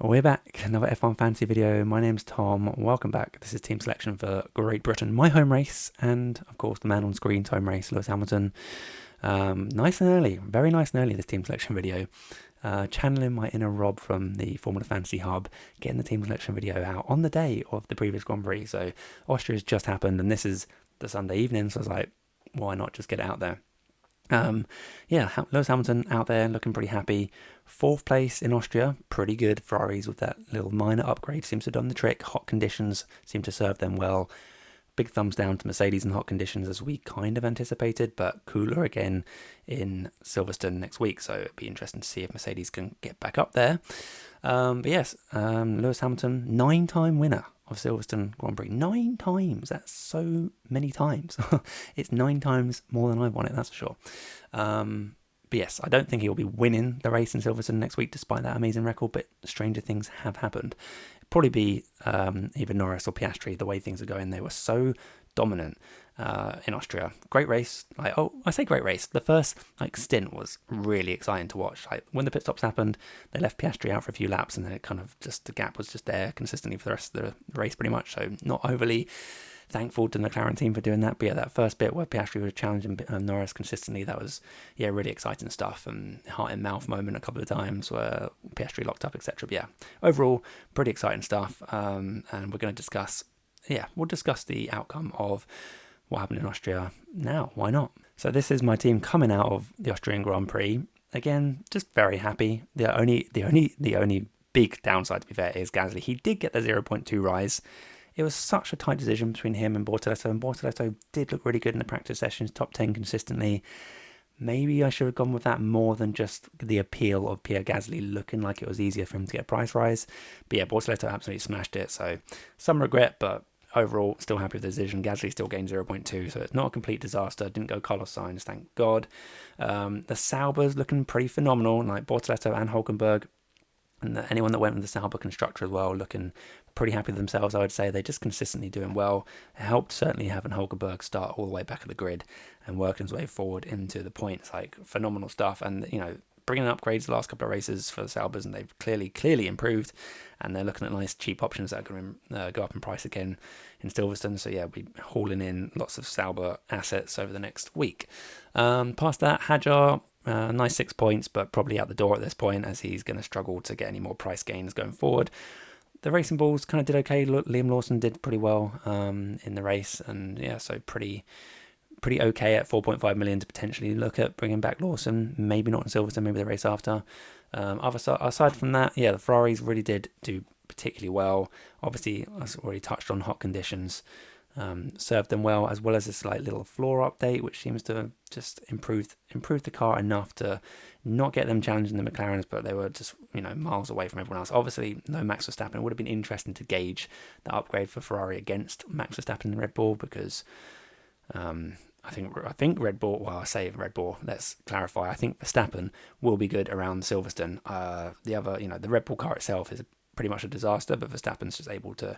We're back, another F1 fantasy video. My name's Tom. Welcome back. This is team selection for Great Britain, my home race, and of course the man on screen's home race, Lewis Hamilton. Nice and early, very nice and early, this team selection video. Channeling my inner Rob from the Formula Fantasy Hub, getting the team selection video out on the day of the previous Grand Prix. So Austria's just happened, and this is the Sunday evening, so I was like, why not just get it out there? Lewis Hamilton out there looking pretty happy. Fourth place in Austria, pretty good. Ferraris with that little minor upgrade seems to have done the trick. Hot conditions seem to serve them well. Big thumbs down to Mercedes in hot conditions as we kind of anticipated, but cooler again in Silverstone next week. So it'd be interesting to see if Mercedes can get back up there. Lewis Hamilton, 9-time winner of Silverstone Grand Prix. 9 times. That's so many times. It's 9 times more than I've won it, that's for sure. But yes, I don't think he'll be winning the race in Silverstone next week despite that amazing record, but stranger things have happened. It'll probably be either Norris or Piastri, the way things are going. They were so dominant in Austria. Great race. I say great race. The first stint was really exciting to watch. When the pit stops happened, they left Piastri out for a few laps, and then it kind of just, the gap was just there consistently for the rest of the race pretty much. So not overly thankful to the McLaren team for doing that. But yeah, that first bit where Piastri was challenging Norris consistently, that was really exciting stuff, and heart in mouth moment a couple of times where Piastri locked up, etc. But yeah, overall pretty exciting stuff. And we're going to discuss the outcome of what happened in Austria now. Why not? So this is my team coming out of the Austrian Grand Prix. Again, just very happy. The only big downside, to be fair, is Gasly. He did get the 0.2 rise. It was such a tight decision between him and Bortoleto, and Bortoleto did look really good in the practice sessions, top 10 consistently. Maybe I should have gone with that more than just the appeal of Pierre Gasly looking like it was easier for him to get a price rise. But yeah, Bortoleto absolutely smashed it, so some regret, but overall still happy with the decision. Gasly still gained 0.2, so it's not a complete disaster. Didn't go Carlos Sainz, thank God. The Saubers looking pretty phenomenal, like Bortoleto and Hulkenberg. And anyone that went with the Sauber constructor as well, looking pretty happy with themselves, I would say. They're just consistently doing well. It helped certainly having Hulkenberg start all the way back at the grid and working his way forward into the points. Phenomenal stuff. And, bringing upgrades the last couple of races for the Saubers, and they've clearly improved. And they're looking at nice cheap options that are going to go up in price again in Silverstone. So yeah, we'll be hauling in lots of Sauber assets over the next week. Past that, Hadjar, nice 6 points, but probably out the door at this point as he's going to struggle to get any more price gains going forward. The Racing Bulls kind of did okay. Liam Lawson did pretty well in the race, and yeah, so pretty okay at 4.5 million to potentially look at bringing back Lawson. Maybe not in Silverstone, maybe the race after. Aside from that, yeah, the Ferraris really did do particularly well. Obviously, as already touched on, hot conditions served them well, as well as this little floor update, which seems to have just improved the car enough to not get them challenging the McLarens, but they were just miles away from everyone else. Obviously, no Max Verstappen. It would have been interesting to gauge the upgrade for Ferrari against Max Verstappen and Red Bull, because I think Red Bull. Well, I say Red Bull. Let's clarify. I think Verstappen will be good around Silverstone. The other, the Red Bull car itself is pretty much a disaster, but Verstappen's just able to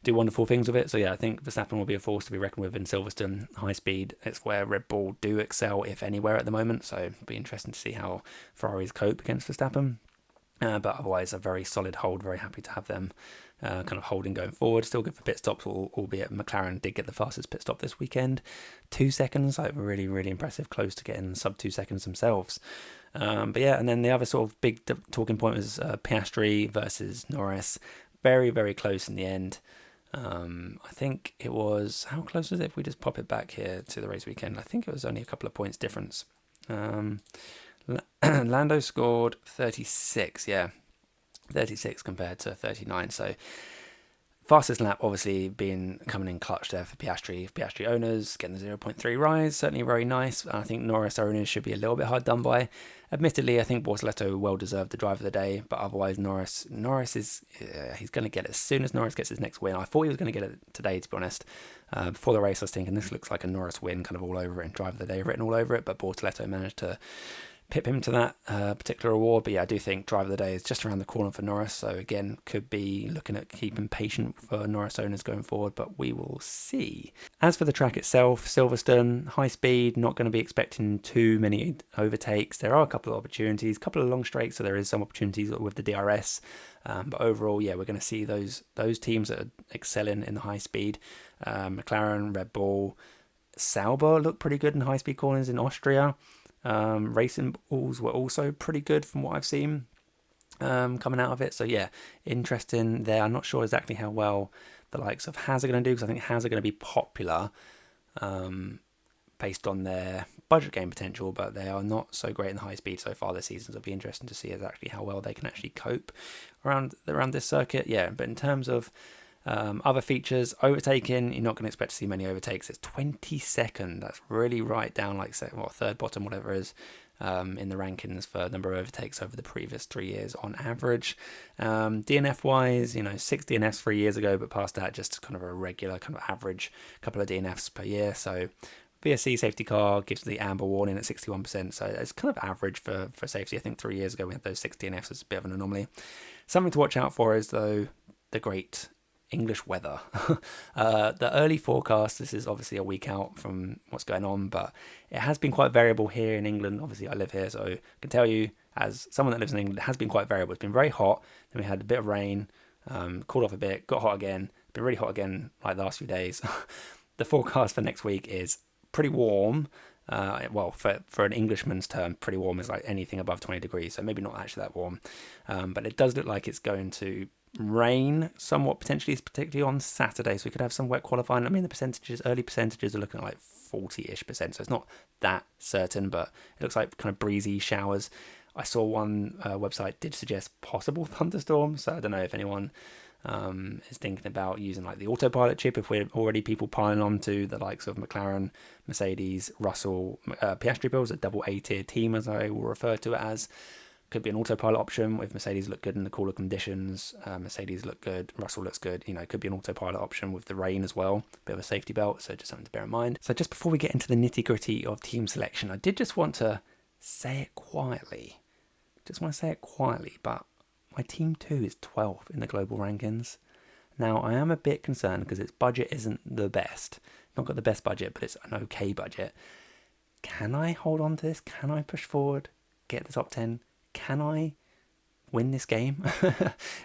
do wonderful things with it. So yeah, I think Verstappen will be a force to be reckoned with in Silverstone. High speed, it's where Red Bull do excel, if anywhere, at the moment. So it'll be interesting to see how Ferraris cope against Verstappen. But otherwise, a very solid hold. Very happy to have them kind of holding going forward. Still good for pit stops, albeit McLaren did get the fastest pit stop this weekend. 2 seconds, really impressive. Close to getting sub 2 seconds themselves. But yeah, and then the other sort of big talking point was Piastri versus Norris. Very close in the end. I think it was, how close was it if we just pop it back here to the race weekend? I think it was only a couple of points difference. Lando scored 36, 36 compared to 39. So fastest lap obviously coming in clutch there for Piastri owners, getting the 0.3 rise, certainly very nice. I think Norris owners should be a little bit hard done by. Admittedly, I think Bortoleto well deserved the drive of the day, but otherwise Norris is he's going to get it as soon as Norris gets his next win. I thought he was going to get it today, to be honest. Before the race, I was thinking this looks like a Norris win, kind of all over it, and drive of the day written all over it, but Bortoleto managed to pip him to that particular award. But yeah, I do think driver of the day is just around the corner for Norris. So again, could be looking at keeping patient for Norris owners going forward, but we will see. As for the track itself, Silverstone, high speed, not going to be expecting too many overtakes. There are a couple of opportunities, a couple of long straights, so there is some opportunities with the DRS. But overall, yeah, we're going to see those teams that are excelling in the high speed. McLaren, Red Bull, Sauber look pretty good in high speed corners in Austria. Racing Bulls were also pretty good from what I've seen coming out of it. So yeah, interesting there. I'm not sure exactly how well the likes of Haas are going to do, because I think Haas are going to be popular based on their budget game potential, but they are not so great in the high speed so far this season. So it'll be interesting to see exactly how well they can actually cope around this circuit. Yeah, but in terms of other features, overtaking, you're not going to expect to see many overtakes. It's 22nd. That's really right down, like third bottom, whatever it is, in the rankings for number of overtakes over the previous 3 years on average. DNF wise, 6 DNFs 3 years ago, but past that, just kind of a regular kind of average couple of DNFs per year. So VSC safety car gives the amber warning at 61%, so it's kind of average for safety. I think 3 years ago we had those 6 DNFs as a bit of an anomaly. Something to watch out for is, though, the great English weather. The early forecast, this is obviously a week out from what's going on, but it has been quite variable here in England. Obviously I live here, so I can tell you, as someone that lives in England, it has been quite variable. It's been very hot, then we had a bit of rain, cooled off a bit, got hot again, been really hot again like the last few days. The forecast for next week is pretty warm. Well, for an Englishman's term, pretty warm is like anything above 20 degrees, so maybe not actually that warm, but it does look like it's going to rain somewhat potentially, particularly on Saturday, so we could have some wet qualifying. I mean, the early percentages are looking at like 40-ish%, so it's not that certain, but it looks like kind of breezy showers. I saw one website did suggest possible thunderstorms, so I don't know if anyone is thinking about using like the autopilot chip, if we're already people piling on to the likes of McLaren, Mercedes, Russell, Piastri builds, a double A-tier team, as I will refer to it as. Could be an autopilot option if Mercedes look good in the cooler conditions. Mercedes look good, Russell looks good. It could be an autopilot option with the rain as well. Bit of a safety belt, so just something to bear in mind. So just before we get into the nitty gritty of team selection, I did just want to say it quietly. But my team 2 is 12th in the global rankings. Now, I am a bit concerned because its budget isn't the best. Not got the best budget, but it's an okay budget. Can I hold on to this? Can I push forward, get the top 10? Can I win this game?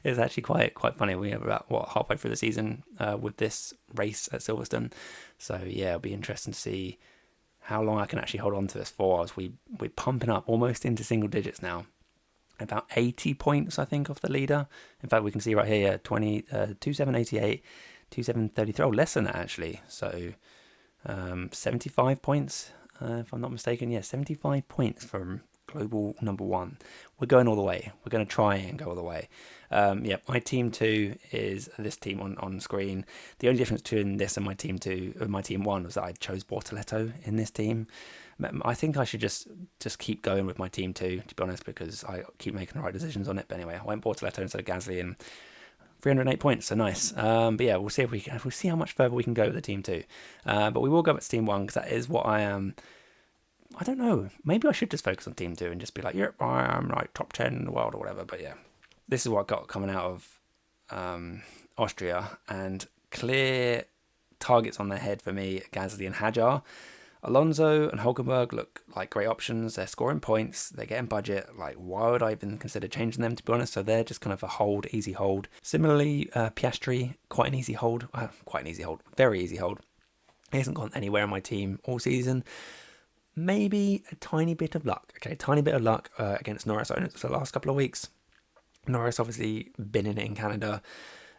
It's actually quite funny. We have about halfway through the season with this race at Silverstone, so yeah, it'll be interesting to see how long I can actually hold on to this for. As we're pumping up almost into single digits now, about 80 points I think off the leader. In fact, we can see right here 2788, 2733. Less than that actually. So 75 points if I'm not mistaken. Yeah, 75 points from global number 1. We're going all the way. We're going to try and go all the way. My team 2 is this team on screen. The only difference between this and my team 2 and my team 1 was that I chose Bortoleto in this team. I think I should just keep going with my team 2, to be honest, because I keep making the right decisions on it. But anyway, I went Bortoleto instead of Gasly, and 308 points, so nice. But yeah, we'll see we'll see how much further we can go with the team 2. But we will go back to team 1 because that is what I am. I don't know. Maybe I should just focus on team 2 and just be like, yep, I'm like top 10 in the world or whatever. But yeah, this is what I got coming out of Austria, and clear targets on their head for me, Gasly and Hadjar. Alonso and Hulkenberg look like great options. They're scoring points. They're getting budget. Like, why would I even consider changing them, to be honest? So they're just kind of a hold, easy hold. Similarly, Piastri, quite an easy hold. Very easy hold. He hasn't gone anywhere in my team all season. Maybe a tiny bit of luck. Against Norris owners the last couple of weeks. Norris obviously been in it in Canada.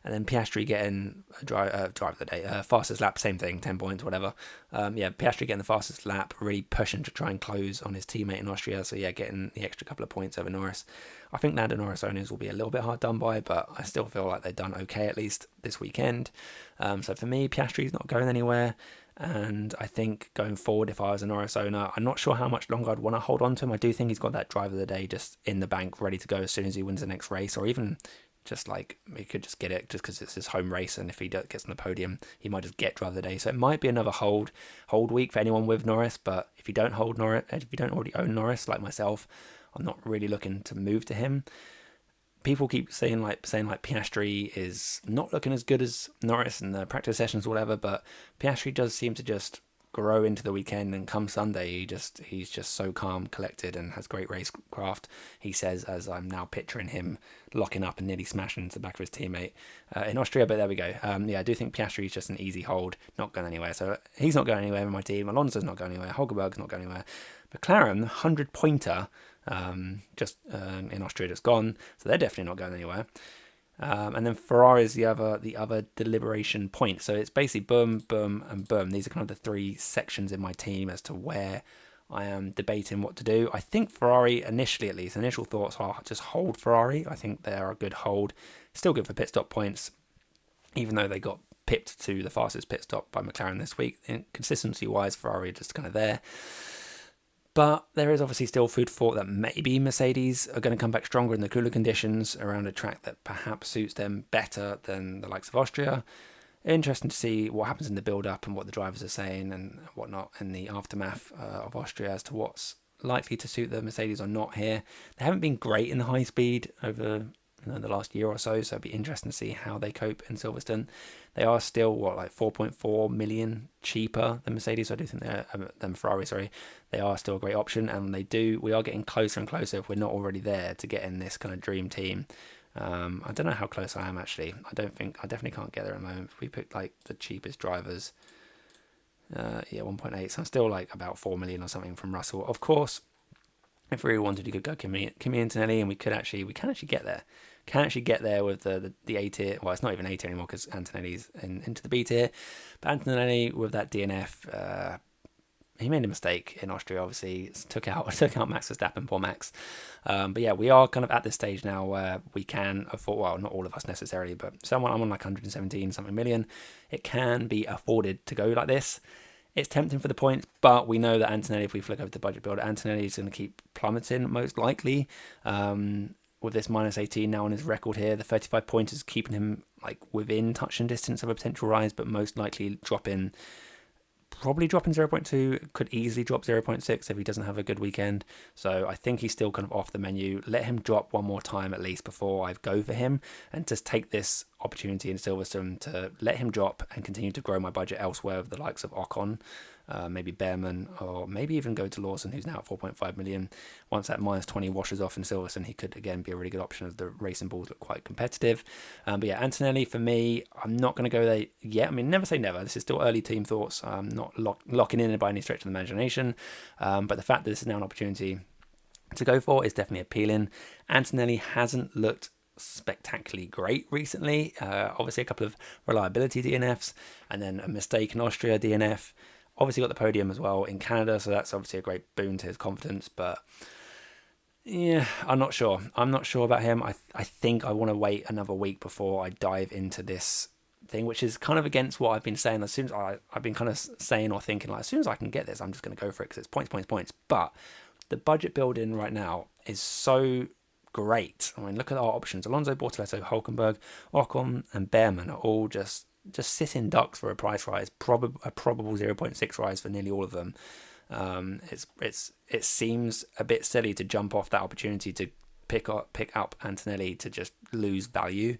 And then Piastri getting drive of the day, fastest lap, same thing, 10 points, whatever. Piastri getting the fastest lap, really pushing to try and close on his teammate in Austria. So yeah, getting the extra couple of points over Norris. I think Lando Norris owners will be a little bit hard done by, but I still feel like they've done okay at least this weekend. So for me, Piastri's not going anywhere. And I think going forward, if I was a Norris owner, I'm not sure how much longer I'd want to hold on to him. I do think he's got that drive of the day just in the bank, ready to go as soon as he wins the next race, or even just like he could just get it just because it's his home race, and if he gets on the podium, he might just get driver of the day. So it might be another hold week for anyone with Norris. But if you don't hold Norris, if you don't already own Norris like myself, I'm not really looking to move to him. People keep saying Piastri is not looking as good as Norris in the practice sessions or whatever, but Piastri does seem to just grow into the weekend, and come Sunday he's just so calm, collected, and has great racecraft. He says, as I'm now picturing him locking up and nearly smashing into the back of his teammate in Austria. But there we go. I do think Piastri is just an easy hold, not going anywhere. So he's not going anywhere in my team. Alonso's not going anywhere. Hulkenberg's not going anywhere. McLaren, 100-pointer, just in Austria, just gone. So they're definitely not going anywhere. And then Ferrari is the other deliberation point. So it's basically boom, boom, and boom. These are kind of the three sections in my team as to where I am debating what to do. I think Ferrari, initially at least, initial thoughts are just hold Ferrari. I think they are a good hold. Still good for pit stop points, even though they got pipped to the fastest pit stop by McLaren this week. Consistency-wise, Ferrari are just kind of there. But there is obviously still food for thought that maybe Mercedes are going to come back stronger in the cooler conditions around a track that perhaps suits them better than the likes of Austria. Interesting to see what happens in the build-up and what the drivers are saying and whatnot in the aftermath of Austria as to what's likely to suit the Mercedes or not here. They haven't been great in the high speed over the last year or so it'd be interesting to see how they cope in Silverstone. They are still 4.4 million cheaper than Mercedes. So I do think they're than Ferrari. Sorry, they are still a great option, and we are getting closer and closer, if we're not already there, to getting this kind of dream team. I don't know how close I am actually. I definitely can't get there at the moment. If we pick the cheapest drivers, 1.8. So I'm still about 4 million or something from Russell. Of course, if we really wanted, you could go Kimi Antonelli, and we can actually get there. Can actually get there with the A tier. Well, it's not even A tier anymore because Antonelli's into the B tier. But Antonelli with that DNF, he made a mistake in Austria. Obviously, took out Max Verstappen, poor Max. But yeah, we are kind of at this stage now where we can afford. Well, not all of us necessarily, but I'm on 117 something million. It can be afforded to go like this. It's tempting for the points, but we know that Antonelli, if we flick over to budget builder, Antonelli is going to keep plummeting most likely. With this minus 18 now on his record here, the 35 points is keeping him within touch and distance of a potential rise, but most likely probably dropping 0.2, could easily drop 0.6 if he doesn't have a good weekend. So I think he's still kind of off the menu. Let him drop one more time at least before I go for him, and just take this opportunity in Silverstone to let him drop and continue to grow my budget elsewhere with the likes of Ocon, maybe Behrman, or maybe even go to Lawson, who's now at 4.5 million. Once that minus 20 washes off in Silverstone, he could again be a really good option as the racing balls look quite competitive. But yeah, Antonelli for me, I'm not going to go there yet. I mean, never say never. This is still early team thoughts. I'm not locking in by any stretch of the imagination. But the fact that this is now an opportunity to go for is definitely appealing. Antonelli hasn't looked spectacularly great recently. Obviously a couple of reliability DNFs and then a mistake in Austria DNF. Obviously got the podium as well in Canada, so that's obviously a great boon to his confidence. But yeah, I'm not sure about him. I think I want to wait another week before I dive into this thing, which is kind of against what I've been saying. As soon as I've been kind of saying or thinking as soon as I can get this, I'm just going to go for it because it's points. But the budget building right now is so great. I mean, look at our options. Alonso, Bortoleto, Hulkenberg, Ocon, and Behrman are all just sitting ducks for a price rise, a probable 0.6 rise for nearly all of them. It seems a bit silly to jump off that opportunity to pick up Antonelli to just lose value,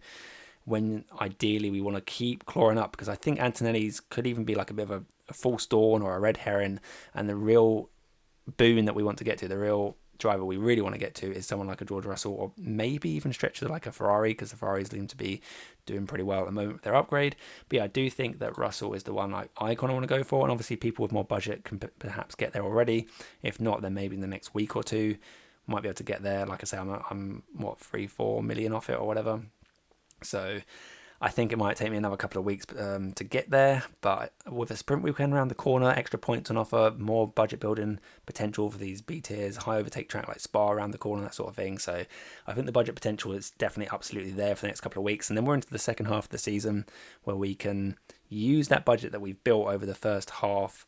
when ideally we want to keep clawing up, because I think Antonelli's could even be a bit of a false dawn or a red herring, and the real boon that we want to get to, the real driver we really want to get to, is someone like a George Russell, or maybe even stretch to a Ferrari, because the Ferraris seem to be doing pretty well at the moment with their upgrade. But yeah, I do think that Russell is the one I kind of want to go for, and obviously people with more budget can perhaps get there already. If not, then maybe in the next week or two might be able to get there. Like I say, I'm 3-4 million off it or whatever, so I think it might take me another couple of weeks to get there, but with a sprint weekend around the corner, extra points on offer, more budget building potential for these B tiers, high overtake track like Spa around the corner, that sort of thing. So I think the budget potential is definitely absolutely there for the next couple of weeks. And then we're into the second half of the season where we can use that budget that we've built over the first half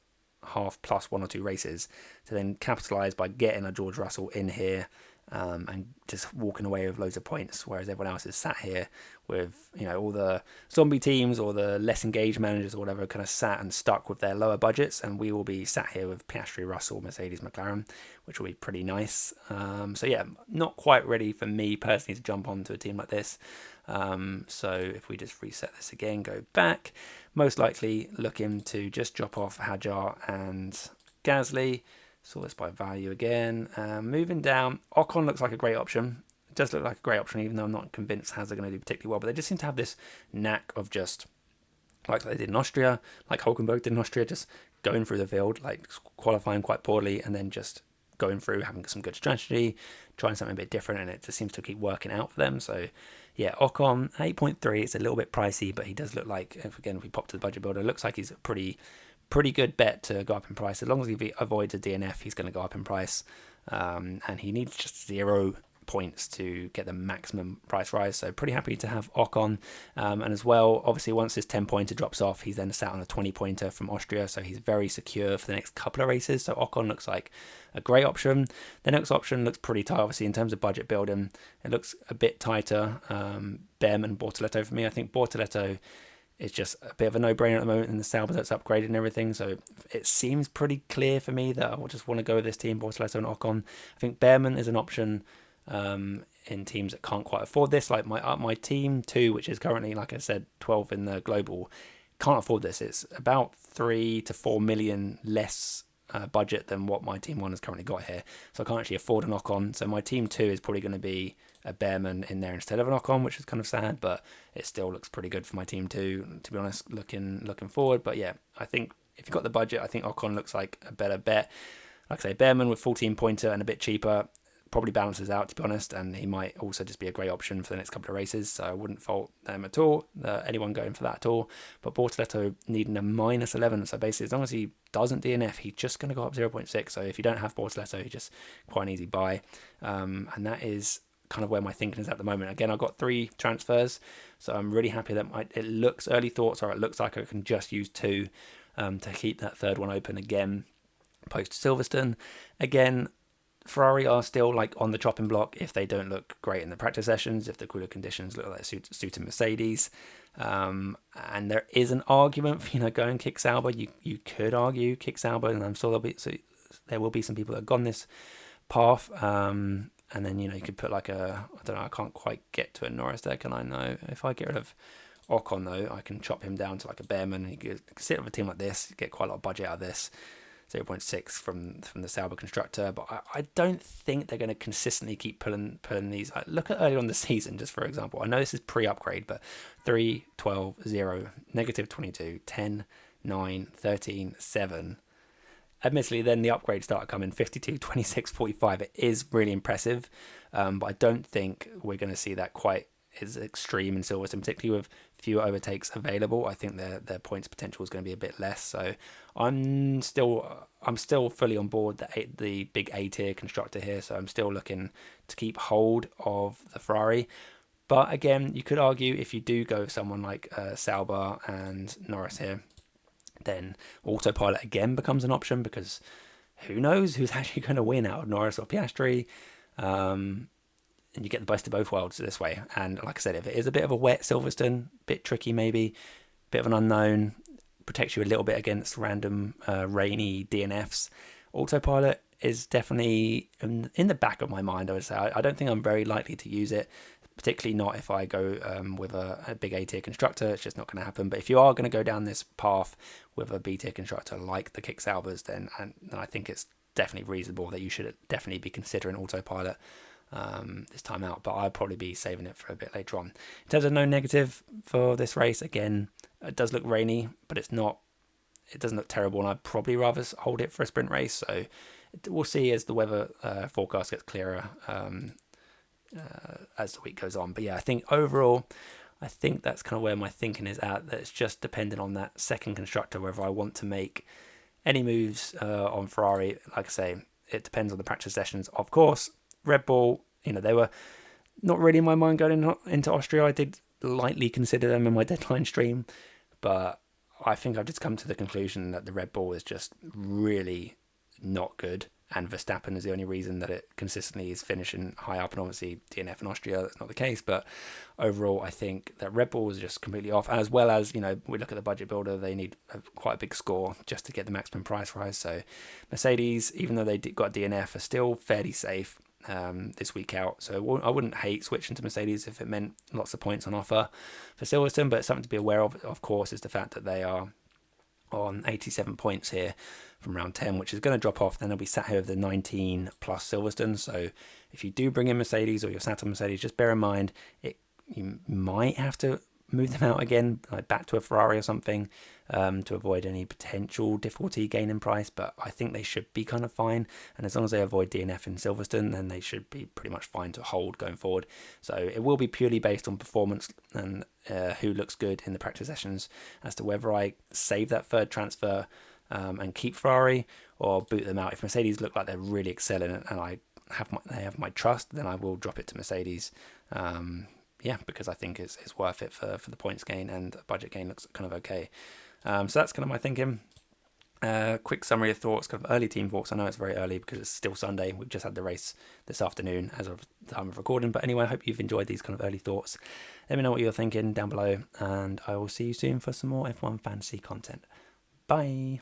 plus one or two races to then capitalise by getting a George Russell in here and just walking away with loads of points, whereas everyone else is sat here with, all the zombie teams or the less engaged managers or whatever kind of sat and stuck with their lower budgets, and we will be sat here with Piastri, Russell, Mercedes, McLaren, which will be pretty nice. So yeah, not quite ready for me personally to jump onto a team like this. So if we just reset this again, go back, most likely looking to just drop off Hadjar and Gasly. Sort this by value again. Moving down, Ocon looks like a great option. It does look like a great option, even though I'm not convinced Haas are going to do particularly well. But they just seem to have this knack of just, like they did in Austria, like Hulkenberg did in Austria, just going through the field, like qualifying quite poorly and then just going through, having some good strategy, trying something a bit different, and it just seems to keep working out for them. So yeah, Ocon, 8.3, it's a little bit pricey, but he does look like, if we pop to the budget builder, it looks like he's a pretty good bet to go up in price. As long as he avoids a DNF, he's going to go up in price. And he needs just 0 points to get the maximum price rise. So pretty happy to have Ocon. And as well, obviously, once his 10-pointer drops off, he's then sat on a 20-pointer from Austria. So he's very secure for the next couple of races. So Ocon looks like a great option. The next option looks pretty tight, obviously, in terms of budget building. It looks a bit tighter. Behrman, Bortoleto for me. I think Bortoleto is just a bit of a no-brainer at the moment, and the Sauber that's upgraded and everything. So it seems pretty clear for me that I will just want to go with this team, Bortoleto and Ocon. I think Behrman is an option in teams that can't quite afford this, like my team 2, which is currently, like I said, 12 in the global, can't afford this. It's about 3 to 4 million less budget than what my team 1 has currently got here. So I can't actually afford an Ocon. So my team 2 is probably going to be a Behrman in there instead of an Ocon, which is kind of sad, but it still looks pretty good for my team 2, to be honest, looking forward. But yeah, I think if you've got the budget, I think Ocon looks like a better bet. Like I say, Behrman with 14-pointer and a bit cheaper probably balances out, to be honest, and he might also just be a great option for the next couple of races, so I wouldn't fault them at all, anyone going for that at all. But Bortoleto needing a -11, so basically as long as he doesn't DNF, he's just going to go up 0.6, so if you don't have Bortoleto, he's just quite an easy buy, and that is kind of where my thinking is at the moment. Again, I've got 3 transfers, so I'm really happy that it looks, early thoughts are it looks like I can just use 2 to keep that third one open again post Silverstone. Again, Ferrari are still like on the chopping block if they don't look great in the practice sessions, if the cooler conditions look like suiting Mercedes. And there is an argument for, going kick Sauber. You could argue kick Sauber, and I'm sure there will be some people that have gone this path. And then, you could put like I don't know, I can't quite get to a Norris there, can I? No. If I get rid of Ocon, though, I can chop him down to like a Behrman. You could sit with a team like this, get quite a lot of budget out of this. 0.6 from the Sauber constructor, but I don't think they're going to consistently keep pulling these. Look at earlier on the season, just for example. I know this is pre-upgrade, but 3, 12, 0, -22, 10, 9, 13, 7. Admittedly, then the upgrades started coming 52, 26, 45. It is really impressive, but I don't think we're going to see that quite as extreme in Silverstone, particularly with fewer overtakes available. I think their points potential is going to be a bit less. So I'm still fully on board the big A tier constructor here. So I'm still looking to keep hold of the Ferrari. But again, you could argue if you do go with someone like Sauber and Norris here, then autopilot again becomes an option, because who knows who's actually going to win out of Norris or Piastri. And you get the best of both worlds this way. And like I said, if it is a bit of a wet Silverstone, bit tricky maybe, bit of an unknown, protects you a little bit against random rainy DNFs, autopilot is definitely in the back of my mind, I would say. I don't think I'm very likely to use it, particularly not if I go with a big A tier constructor. It's just not going to happen. But if you are going to go down this path with a B tier constructor like the Kick Saubers, then I think it's definitely reasonable that you should definitely be considering autopilot this time out, but I'd probably be saving it for a bit later on. In terms of no negative for this race, again, it does look rainy, but it doesn't look terrible, and I'd probably rather hold it for a sprint race. So we'll see as the weather forecast gets clearer as the week goes on. But yeah, I think overall, that's kind of where my thinking is at, that it's just dependent on that second constructor, whether I want to make any moves on Ferrari. Like I say, it depends on the practice sessions, of course. Red Bull, they were not really in my mind going into Austria. I did lightly consider them in my deadline stream, but I think I've just come to the conclusion that the Red Bull is just really not good, and Verstappen is the only reason that it consistently is finishing high up. And obviously DNF in Austria, that's not the case. But overall, I think that Red Bull is just completely off. As well as, we look at the budget builder, they need quite a big score just to get the maximum price rise. So Mercedes, even though they got DNF, are still fairly safe this week out. So I wouldn't hate switching to Mercedes if it meant lots of points on offer for Silverstone. But something to be aware of course, is the fact that they are on 87 points here from round 10, which is going to drop off. Then they'll be sat here with the 19 plus Silverstone. So if you do bring in Mercedes, or you're sat on Mercedes, just bear in mind you might have to move them out again, like back to a Ferrari or something, to avoid any potential difficulty gain in price. But I think they should be kind of fine, and as long as they avoid DNF in Silverstone, then they should be pretty much fine to hold going forward. So it will be purely based on performance and who looks good in the practice sessions as to whether I save that third transfer and keep Ferrari, or boot them out. If Mercedes look like they're really excelling and they have my trust, then I will drop it to Mercedes. Because I think it's worth it for the points gain, and budget gain looks kind of okay. So that's kind of my thinking. Quick summary of thoughts, kind of early team thoughts. I know it's very early because it's still Sunday. We've just had the race this afternoon as of the time of recording. But anyway, I hope you've enjoyed these kind of early thoughts. Let me know what you're thinking down below, and I will see you soon for some more F1 fantasy content. Bye.